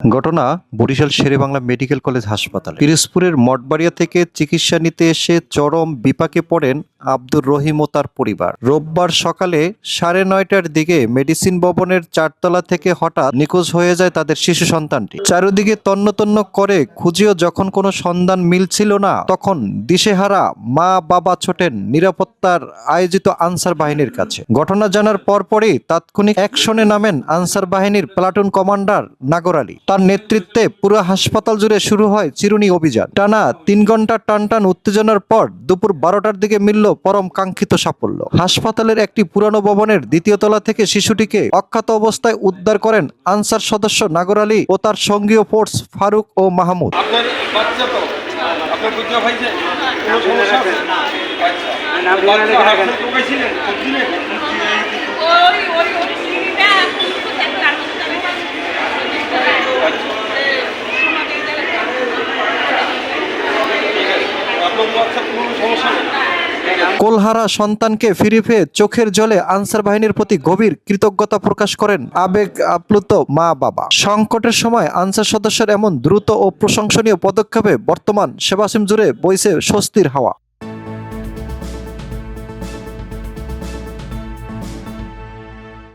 ঘটনা Barishal Sherebangla medical college হাসপাতাল। পিরোজপুরের মঠবাড়িয়া থেকে চিকিৎসা নিতে এসে চরম বিপাকে পড়েন আব্দুর রহিম ও তার পরিবার। রোববার সকালে 9:30টার দিকে মেডিসিন ভবনের 4তলা থেকে হঠাৎ নিখোঁজ হয়ে যায় তাদের শিশু সন্তানটি। চারিদিকে তন্ন তন্ন করে খুঁজেও যখন কোনো সন্ধান মিলছিল না, তখন দিশেহারা মা বাবা ছোটেন নিরাপত্তার আয়োজিত আনসার বাহিনীর কাছে। ঘটনা জানার পরপরই তাৎক্ষণিক অ্যাকশনে নামেন আনসার বাহিনীর প্লাটুন কমান্ডার নাগর আলী। তার নেতৃত্বে পুরো হাসপাতাল জুড়ে শুরু হয় চিরুনি অভিযান। টানা 3 ঘন্টা টানটান উত্তেজনার পর দুপুর 12টার দিকে মিলল পরম কাঙ্ক্ষিত সাফল্য। হাসপাতালের একটি পুরানো ভবনের 2য় তলা থেকে শিশুটিকে অক্ষত অবস্থায় উদ্ধার করেন আনসার সদস্য নাগর আলী ও তার সঙ্গীয় ফোর্স ফারুক ও মাহমুদ। কোলহারা সন্তানকে ফিরে পেয়ে চোখের জলে আনসার বাহিনীর প্রতি গভীর কৃতজ্ঞতা প্রকাশ করেন আবেগ আপ্লুত মা বাবা। সংকটের সময় আনসার সদস্যের এমন দ্রুত ও প্রশংসনীয় পদক্ষেপে বর্তমান সেবাসীম জুড়ে বইছে স্বস্তির হাওয়া।